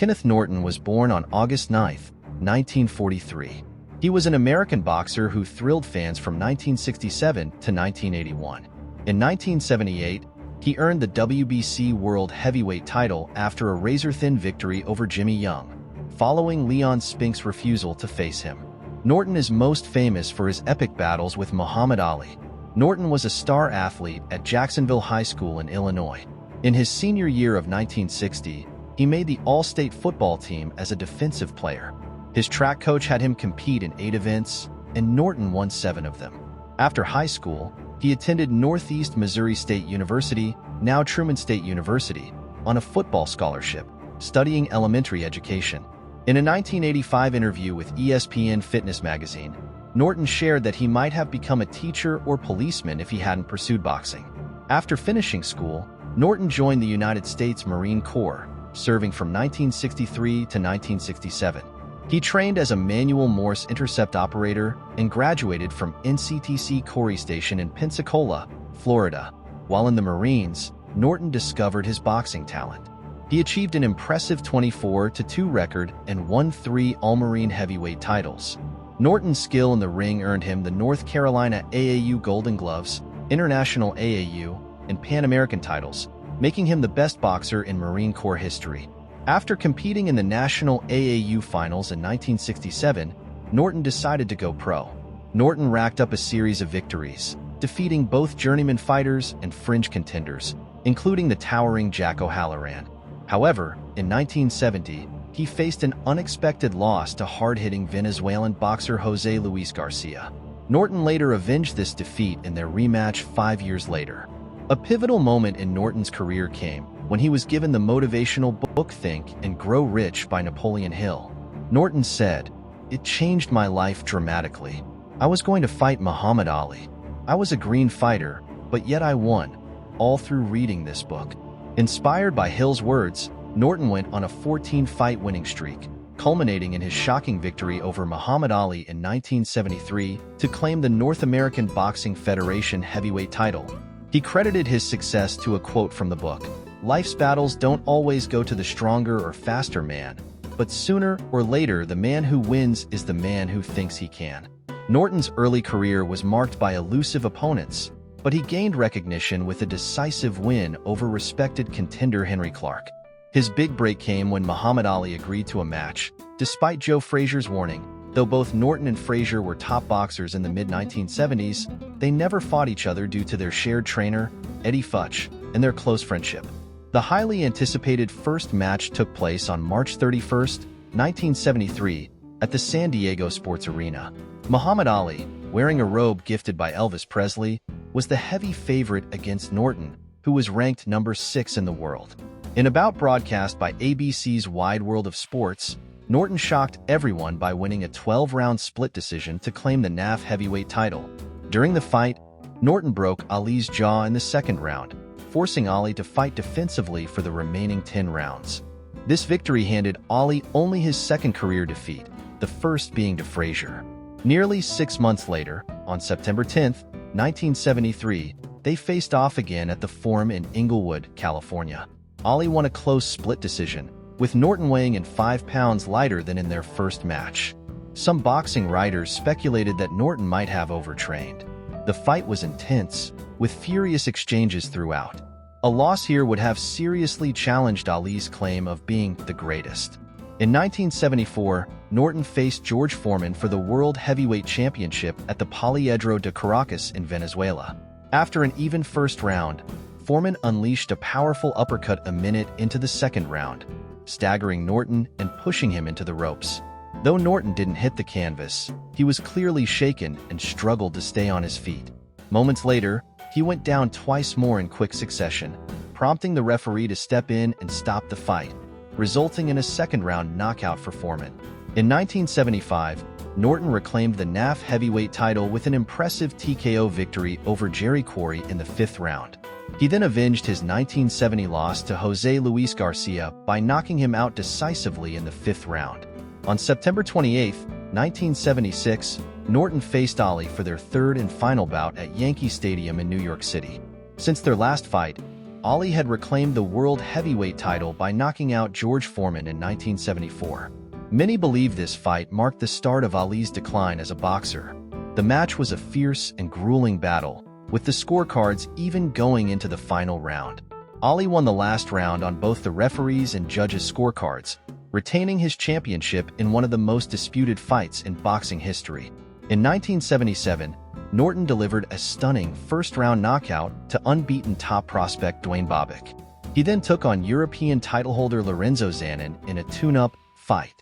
Kenneth Norton was born on August 9, 1943. He was an American boxer who thrilled fans from 1967 to 1981. In 1978, he earned the WBC World Heavyweight title after a razor-thin victory over Jimmy Young, following Leon Spink's refusal to face him. Norton is most famous for his epic battles with Muhammad Ali. Norton was a star athlete at Jacksonville High School in Illinois. In his senior year of 1960, he made the All-State football team as a defensive player. His track coach had him compete in 8 events, and Norton won 7 of them. After high school, he attended Northeast Missouri State University, now Truman State University, on a football scholarship, studying elementary education. In a 1985 interview with ESPN Fitness magazine, Norton shared that he might have become a teacher or policeman if he hadn't pursued boxing. After finishing school, Norton joined the United States Marine Corps, serving from 1963 to 1967. He trained as a manual Morse intercept operator and graduated from NCTC Corey Station in Pensacola, Florida. While in the Marines, Norton discovered his boxing talent. He achieved an impressive 24-2 record and won 3 All-Marine heavyweight titles. Norton's skill in the ring earned him the North Carolina AAU Golden Gloves, International AAU, and Pan American titles, making him the best boxer in Marine Corps history. After competing in the National AAU Finals in 1967, Norton decided to go pro. Norton racked up a series of victories, defeating both journeyman fighters and fringe contenders, including the towering Jack O'Halloran. However, in 1970, he faced an unexpected loss to hard-hitting Venezuelan boxer José Luis Garcia. Norton later avenged this defeat in their rematch 5 years later. A pivotal moment in Norton's career came when he was given the motivational book Think and Grow Rich by Napoleon Hill. Norton said, "It changed my life dramatically. I was going to fight Muhammad Ali. I was a green fighter, but yet I won, all through reading this book." Inspired by Hill's words, Norton went on a 14-fight winning streak, culminating in his shocking victory over Muhammad Ali in 1973 to claim the North American Boxing Federation heavyweight title. He credited his success to a quote from the book, "Life's battles don't always go to the stronger or faster man, but sooner or later the man who wins is the man who thinks he can." Norton's early career was marked by elusive opponents, but he gained recognition with a decisive win over respected contender Henry Clark. His big break came when Muhammad Ali agreed to a match, despite Joe Frazier's warning. Though both Norton and Frazier were top boxers in the mid-1970s, they never fought each other due to their shared trainer, Eddie Futch, and their close friendship. The highly anticipated first match took place on March 31, 1973, at the San Diego Sports Arena. Muhammad Ali, wearing a robe gifted by Elvis Presley, was the heavy favorite against Norton, who was ranked number 6 in the world. In a bout broadcast by ABC's Wide World of Sports, Norton shocked everyone by winning a 12-round split decision to claim the NAF heavyweight title. During the fight, Norton broke Ali's jaw in the second round, forcing Ali to fight defensively for the remaining 10 rounds. This victory handed Ali only his second career defeat, the first being to Frazier. Nearly 6 months later, on September 10, 1973, they faced off again at the Forum in Inglewood, California. Ali won a close split decision, with Norton weighing in 5 pounds lighter than in their first match. Some boxing writers speculated that Norton might have overtrained. The fight was intense, with furious exchanges throughout. A loss here would have seriously challenged Ali's claim of being the greatest. In 1974, Norton faced George Foreman for the World Heavyweight Championship at the Poliedro de Caracas in Venezuela. After an even first round, Foreman unleashed a powerful uppercut a minute into the second round, staggering Norton and pushing him into the ropes. Though Norton didn't hit the canvas, he was clearly shaken and struggled to stay on his feet. Moments later, he went down twice more in quick succession, prompting the referee to step in and stop the fight, resulting in a second-round knockout for Foreman. In 1975, Norton reclaimed the NAF heavyweight title with an impressive TKO victory over Jerry Quarry in the 5th round. He then avenged his 1970 loss to José Luis Garcia by knocking him out decisively in the 5th round. On September 28, 1976, Norton faced Ali for their third and final bout at Yankee Stadium in New York City. Since their last fight, Ali had reclaimed the world heavyweight title by knocking out George Foreman in 1974. Many believe this fight marked the start of Ali's decline as a boxer. The match was a fierce and grueling battle, with the scorecards even going into the final round. Ali won the last round on both the referees' and judges' scorecards, retaining his championship in one of the most disputed fights in boxing history. In 1977, Norton delivered a stunning first-round knockout to unbeaten top prospect Duane Bobic. He then took on European titleholder Lorenzo Zanin in a tune-up fight.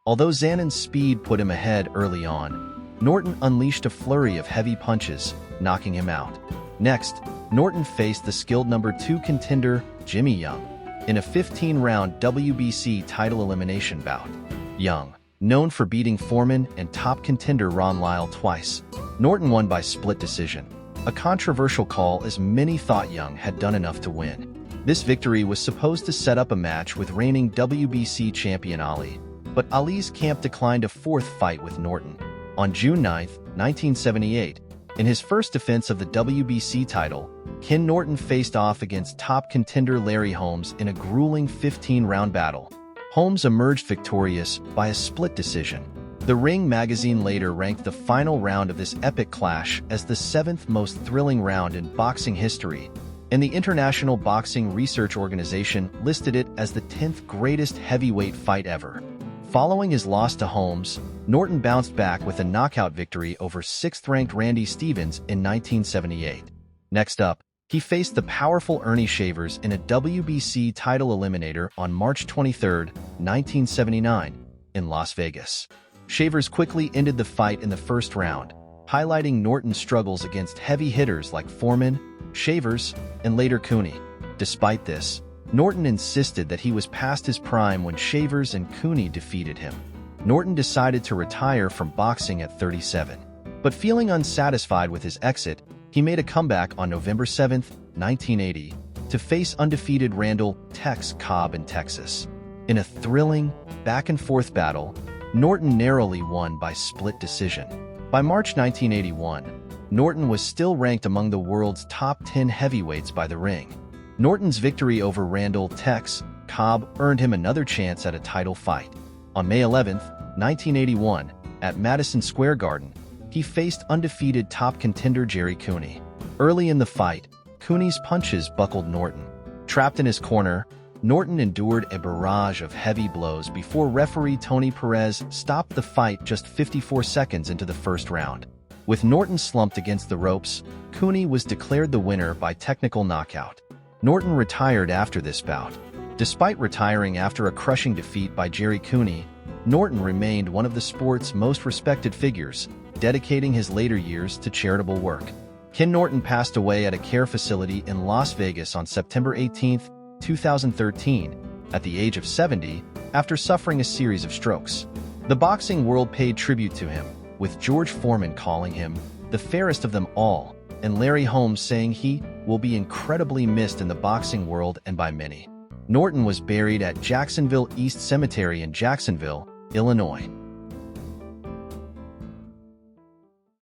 Although Zanin's speed put him ahead early on, Norton unleashed a flurry of heavy punches, knocking him out. Next, Norton faced the skilled #2 contender Jimmy Young in a 15-round WBC title elimination bout. Young, known for beating Foreman and top contender Ron Lyle twice, Norton won by split decision, a controversial call as many thought Young had done enough to win. This victory was supposed to set up a match with reigning WBC champion Ali, but Ali's camp declined a fourth fight with Norton. On June 9, 1978, in his first defense of the WBC title, Ken Norton faced off against top contender Larry Holmes in a grueling 15-round battle. Holmes emerged victorious by a split decision. The Ring magazine later ranked the final round of this epic clash as the 7th most thrilling round in boxing history, and the International Boxing Research Organization listed it as the 10th greatest heavyweight fight ever. Following his loss to Holmes, Norton bounced back with a knockout victory over 6th-ranked Randy Stevens in 1978. Next up, he faced the powerful Ernie Shavers in a WBC title eliminator on March 23, 1979, in Las Vegas. Shavers quickly ended the fight in the first round, highlighting Norton's struggles against heavy hitters like Foreman, Shavers, and later Cooney. Despite this, Norton insisted that he was past his prime when Shavers and Cooney defeated him. Norton decided to retire from boxing at 37. But feeling unsatisfied with his exit, he made a comeback on November 7, 1980, to face undefeated Randall "Tex" Cobb in Texas. In a thrilling, back-and-forth battle, Norton narrowly won by split decision. By March 1981, Norton was still ranked among the world's top 10 heavyweights by the Ring. Norton's victory over Randall "Tex" Cobb earned him another chance at a title fight. On May 11, 1981, at Madison Square Garden, he faced undefeated top contender Jerry Cooney. Early in the fight, Cooney's punches buckled Norton. Trapped in his corner, Norton endured a barrage of heavy blows before referee Tony Perez stopped the fight just 54 seconds into the first round. With Norton slumped against the ropes, Cooney was declared the winner by technical knockout. Norton retired after this bout. Despite retiring after a crushing defeat by Jerry Cooney, Norton remained one of the sport's most respected figures, dedicating his later years to charitable work. Ken Norton passed away at a care facility in Las Vegas on September 18, 2013, at the age of 70, after suffering a series of strokes. The boxing world paid tribute to him, with George Foreman calling him the fairest of them all, and Larry Holmes saying he will be incredibly missed in the boxing world and by many. Norton was buried at Jacksonville East Cemetery in Jacksonville, Illinois.